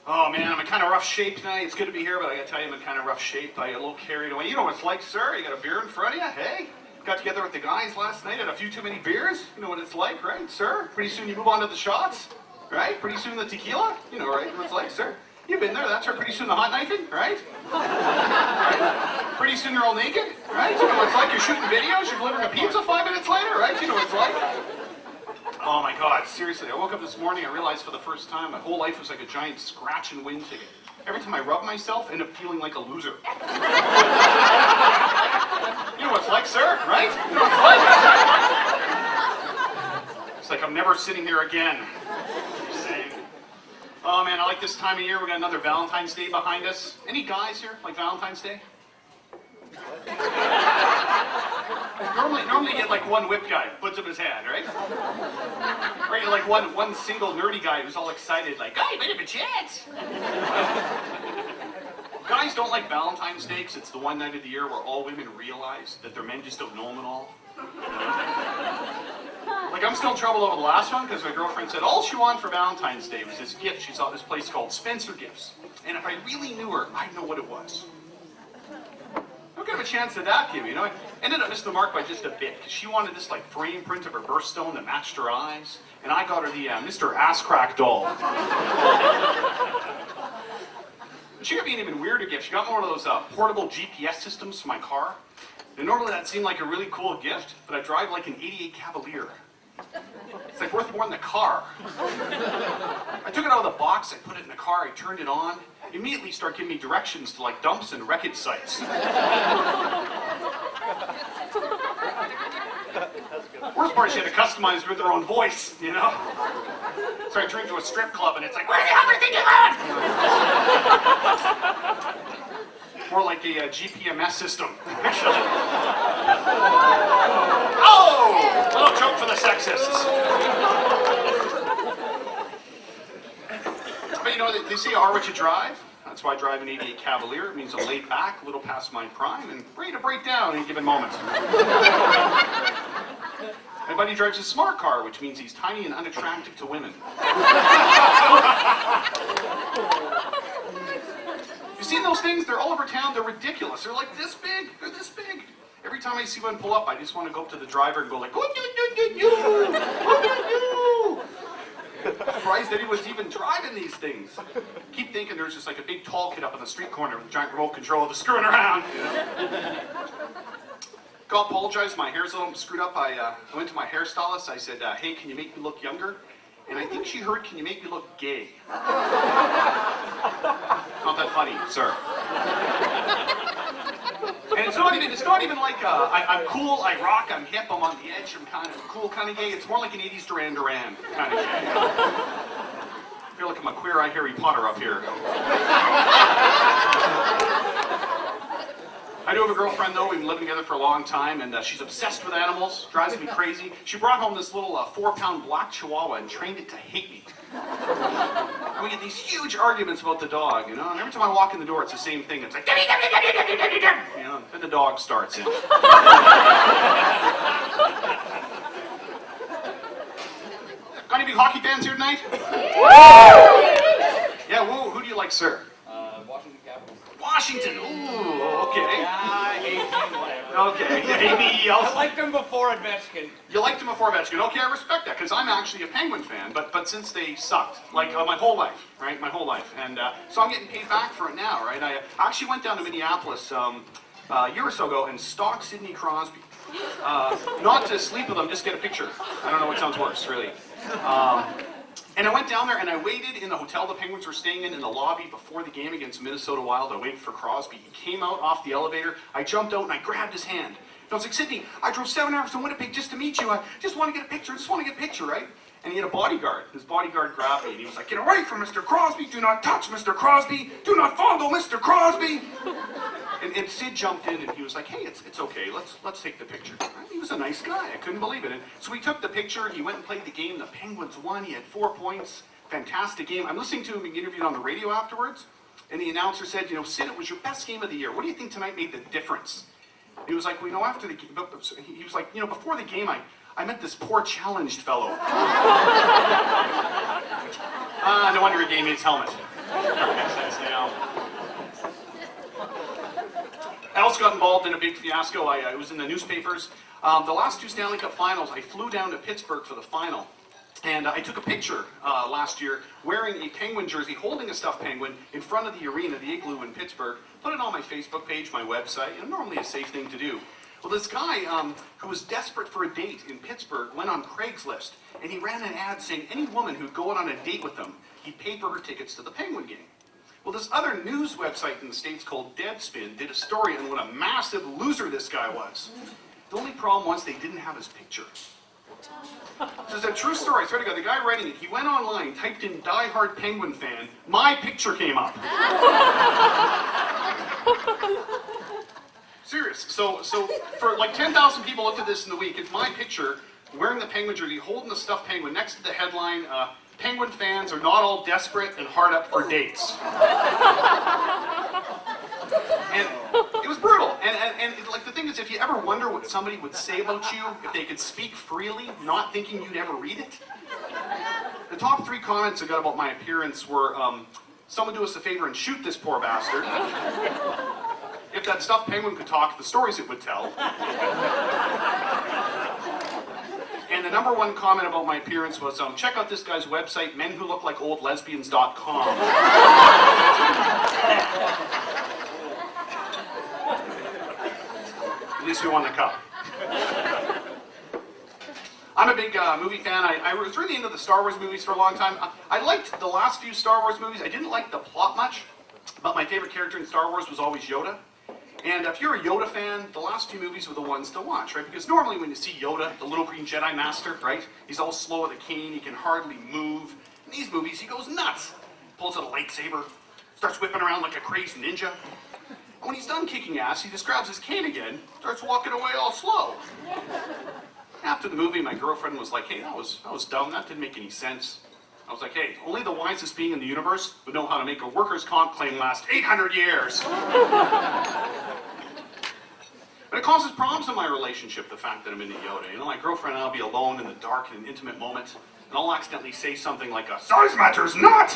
Oh man, I'm in kind of rough shape tonight. It's good to be here, but I gotta tell you, I'm in kind of rough shape. I get a little carried away. You know what it's like, sir? You got a beer in front of you, hey? Got together with the guys last night, had a few too many beers. You know what it's like, right, sir? Pretty soon you move on to the shots, right? Pretty soon the tequila. You know, right, what it's like, sir? You've been there, that's right. Pretty soon the hot knifing, right? Right? Pretty soon you're all naked, right? You know what it's like? You're shooting videos, you're delivering a pizza 5 minutes later, right? You know what it's like? Oh my God, seriously, I woke up this morning, I realized for the first time my whole life was like a giant scratch and win ticket. Every time I rub myself, I end up feeling like a loser. You know what it's like, sir, right? You know what it's like? It's like I'm never sitting here again. Just saying. Oh man, I like this time of year. We got another Valentine's Day behind us. Any guys here like Valentine's Day? Normally you get like one whip guy, puts up his hand, right? Or you like one single nerdy guy who's all excited, like, oh, you might have a chance. Guys don't like Valentine's Day because it's the one night of the year where all women realize that their men just don't know them at all. Like, I'm still in trouble over the last one because my girlfriend said all she wanted for Valentine's Day was this gift. She saw this place called Spencer Gifts. And if I really knew her, I'd know what it was. What kind of a chance did that give me? You know, I ended up missing the mark by just a bit because she wanted this like frame print of her birthstone that matched her eyes, and I got her the Mr. Ass Crack doll. She got me an even weirder gift. She got me one of those portable GPS systems for my car. And normally that seemed like a really cool gift, but I drive like an '88 Cavalier. It's like worth more than the car. I took it out of the box, I put it in the car, I turned it on. Immediately start giving me directions to like dumps and wreckage sites. Worst part is she had to customize it with her own voice, you know? So I turned to a strip club and it's like, where the hell do you think you're going? More like a GPMS system, actually. Oh! A little joke for the sexists. But you know, they say you are what you drive. That's why I drive an '88 Cavalier. It means I'm laid back, a little past my prime, and ready to break down in a given moment. My buddy drives a smart car, which means he's tiny and unattractive to women. You seen those things? They're all over town. They're ridiculous. They're like this big. They're this big. Every time I see one pull up, I just want to go up to the driver and go like, "Oh, I'm surprised anyone's even driving these things." Keep thinking there's just like a big tall kid up on the street corner with a giant remote control just screwing around. You know? Go apologize, my hair's a little screwed up. I went to my hairstylist. I said, hey, can you make me look younger? And I think she heard, can you make me look gay? Not that funny, sir. And it's not even like I'm cool, I rock, I'm hip, I'm on the edge, I'm kind of cool kind of gay. It's more like an 80s Duran Duran kind of gay. I feel like I'm a queer-eyed Harry Potter up here. I do have a girlfriend, though. We've been living together for a long time, and she's obsessed with animals, drives me crazy. She brought home this little 4-pound black chihuahua and trained it to hate me. And we get these huge arguments about the dog, you know, and every time I walk in the door, it's the same thing. It's like, you know, and the dog starts in. Got any big hockey fans here tonight? Yeah, woo. Who do you like, sir? Washington Capitals. Washington. Ooh, okay. Yeah, A-team, whatever. Okay, A-B-E-L. I liked him before Ovechkin. You liked him before Ovechkin. Okay, I respect that, because I'm actually a Penguin fan, but since they sucked, like my whole life, right? My whole life. And so I'm getting paid back for it now, right? I actually went down to Minneapolis a year or so ago and stalked Sidney Crosby. Not to sleep with him, just get a picture. I don't know what sounds worse, really. And I went down there and I waited in the hotel the Penguins were staying in the lobby before the game against Minnesota Wild. I waited for Crosby. He came out off the elevator. I jumped out and I grabbed his hand. And I was like, Sidney, I drove 7 hours to Winnipeg just to meet you. I just want to get a picture. Right? And he had a bodyguard. His bodyguard grabbed me and he was like, get away from Mr. Crosby. Do not touch Mr. Crosby. Do not fondle Mr. Crosby. And Sid jumped in and he was like, hey, it's okay. Let's take the picture. He was a nice guy. I couldn't believe it. And so we took the picture. He went and played the game. The Penguins won. He had 4 points. Fantastic game. I'm listening to him being interviewed on the radio afterwards. And the announcer said, you know, Sid, it was your best game of the year. What do you think tonight made the difference? And he was like, well, you know, after the game, he was like, you know, before the game, I met this poor challenged fellow. No wonder he gave me his helmet. Makes sense now. I also got involved in a big fiasco. I was in the newspapers. The last two Stanley Cup finals, I flew down to Pittsburgh for the final. And I took a picture last year wearing a Penguin jersey, holding a stuffed penguin in front of the arena, the Igloo in Pittsburgh. Put it on my Facebook page, my website. Normally a safe thing to do. Well, this guy who was desperate for a date in Pittsburgh went on Craigslist, and he ran an ad saying any woman who'd go on a date with him, he'd pay for her tickets to the Penguin game. Well, this other news website in the States called Deadspin did a story on what a massive loser this guy was. The only problem was they didn't have his picture. This is a true story. I swear to God, the guy writing it, he went online, typed in "diehard Penguin fan," my picture came up. Serious. So for like 10,000 people looked at this in the week. It's my picture wearing the Penguin jersey, holding the stuffed penguin next to the headline, "Penguin fans are not all desperate and hard up for dates." And it was brutal. And like the thing is, if you ever wonder what somebody would say about you, if they could speak freely, not thinking you'd ever read it, the top 3 comments I got about my appearance were, "Someone do us a favor and shoot this poor bastard." "If that stuffed penguin could talk, the stories it would tell." And the #1 comment about my appearance was, "Check out this guy's website, menwholooklikeoldlesbians.com." At least we won the cup. I'm a big movie fan. I was really into the Star Wars movies for a long time. I liked the last few Star Wars movies. I didn't like the plot much, but my favorite character in Star Wars was always Yoda. And if you're a Yoda fan, the last 2 movies were the ones to watch, right? Because normally when you see Yoda, the little green Jedi Master, right? He's all slow with a cane, he can hardly move. In these movies, he goes nuts. Pulls out a lightsaber, starts whipping around like a crazy ninja. And when he's done kicking ass, he just grabs his cane again, starts walking away all slow. After the movie, my girlfriend was like, "Hey, that was dumb, that didn't make any sense." I was like, "Hey, only the wisest being in the universe would know how to make a workers' comp claim last 800 years. But it causes problems in my relationship, the fact that I'm into Yoda. You know, my girlfriend and I'll be alone in the dark in an intimate moment, and I'll accidentally say something like, "Size matters not!"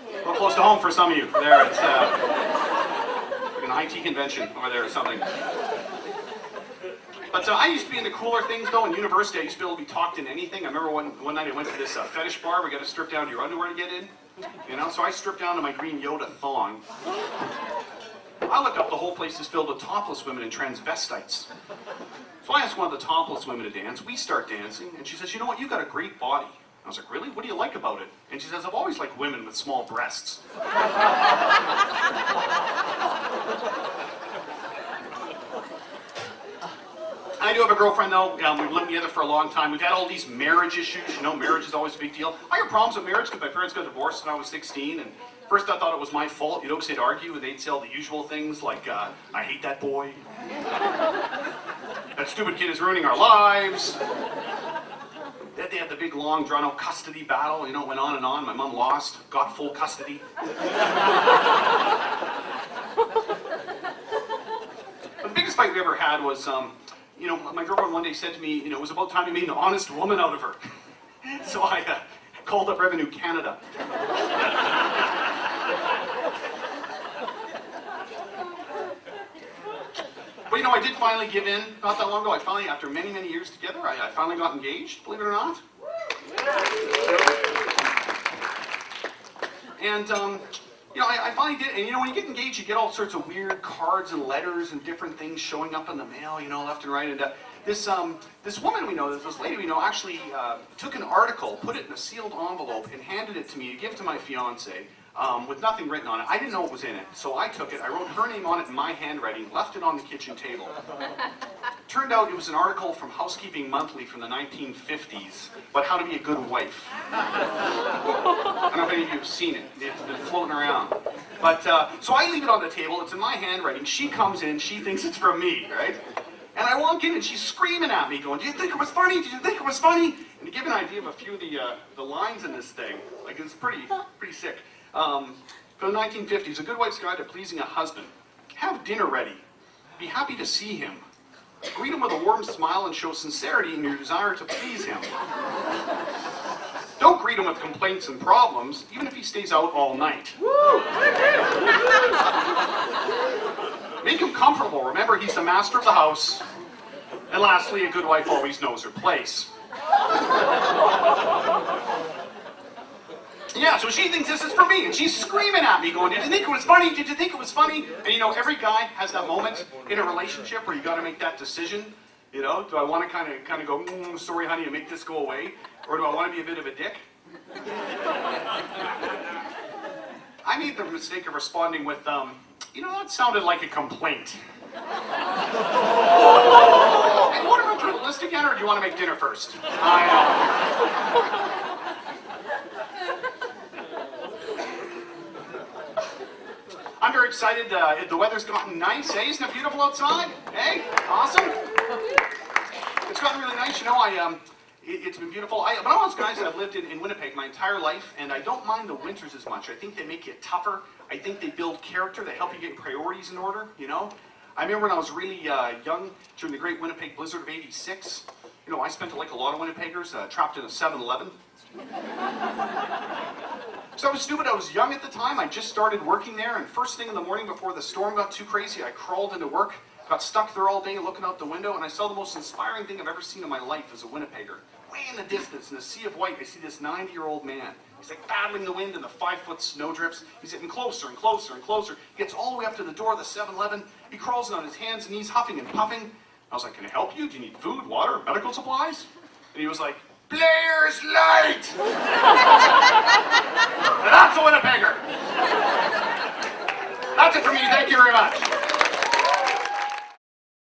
A little close to home for some of you. There, it's like an IT convention over there or something. But I used to be into cooler things, though. In university, I used to be able to be talked into anything. I remember one night I went to this fetish bar. We got to strip down to your underwear to get in. You know, so I stripped down to my green Yoda thong. I looked up, the whole place is filled with topless women and transvestites. So I asked one of the topless women to dance. We start dancing, and she says, "You know what, you got a great body." I was like, "Really? What do you like about it?" And she says, "I've always liked women with small breasts." I do have a girlfriend, though. We've lived together for a long time. We've had all these marriage issues. You know, marriage is always a big deal. I had problems with marriage because my parents got divorced when I was 16. And first I thought it was my fault. You know, because they'd argue and they'd say all the usual things like, "I hate that boy." "That stupid kid is ruining our lives." Then they had the big, long, drawn-out custody battle. You know, it went on and on. My mom lost, got full custody. But the biggest fight we ever had was, you know, my girlfriend one day said to me, you know, it was about time you made an honest woman out of her. So I called up Revenue Canada. But you know, I did finally give in not that long ago. I finally, after many, many years together, I finally got engaged, believe it or not. And, you know, I finally did, and you know, when you get engaged, you get all sorts of weird cards and letters and different things showing up in the mail, you know, left and right. And this woman we know, this lady we know, actually took an article, put it in a sealed envelope, and handed it to me to give to my fiance with nothing written on it. I didn't know what was in it, so I took it. I wrote her name on it in my handwriting, left it on the kitchen table. Turned out it was an article from Housekeeping Monthly from the 1950s about how to be a good wife. I don't know if any of you have seen it. It's been floating around. But, so I leave it on the table. It's in my handwriting. She comes in. She thinks it's from me, right? And I walk in, and she's screaming at me, going, "Do you think it was funny? Did you think it was funny?" And to give an idea of a few of the lines in this thing, like, it's pretty sick. From the 1950s, a good wife's guide to pleasing a husband. Have dinner ready. Be happy to see him. Greet him with a warm smile and show sincerity in your desire to please him. Don't greet him with complaints and problems, even if he stays out all night. Make him comfortable. Remember, he's the master of the house. And lastly, a good wife always knows her place. Yeah, so she thinks this is for me, and she's screaming at me, going, "Did you think it was funny? Did you think it was funny?" And you know, every guy has that moment in a relationship where you got to make that decision. You know, do I want to kind of go, "Sorry, honey, and make this go away," or do I want to be a bit of a dick? I made the mistake of responding with, "You know, that sounded like a complaint." Hey, you want to run through the list again, or do you want to make dinner first? I know. I'm very excited. The weather's gotten nice. Hey, isn't it beautiful outside? Hey, awesome. It's gotten really nice. You know, it's been beautiful. I'm one of those guys that I've lived in Winnipeg my entire life, and I don't mind the winters as much. I think they make you tougher. I think they build character. They help you get priorities in order, you know. I remember when I was really young, during the great Winnipeg blizzard of '86, you know, I spent, like a lot of Winnipeggers, trapped in a 7-Eleven. So I was stupid. I was young at the time. I just started working there, and first thing in the morning before the storm got too crazy, I crawled into work, got stuck there all day looking out the window, and I saw the most inspiring thing I've ever seen in my life as a Winnipegger. Way in the distance, in a sea of white, I see this 90-year-old man. He's like battling the wind and the 5-foot snowdrifts. He's getting closer and closer and closer. He gets all the way up to the door of the 7-Eleven. He crawls in on his hands and knees, huffing and puffing. I was like, "Can I help you? Do you need food, water, medical supplies?" And he was like, "Players light!" That's a Winnipegger. That's it for me. Thank you very much.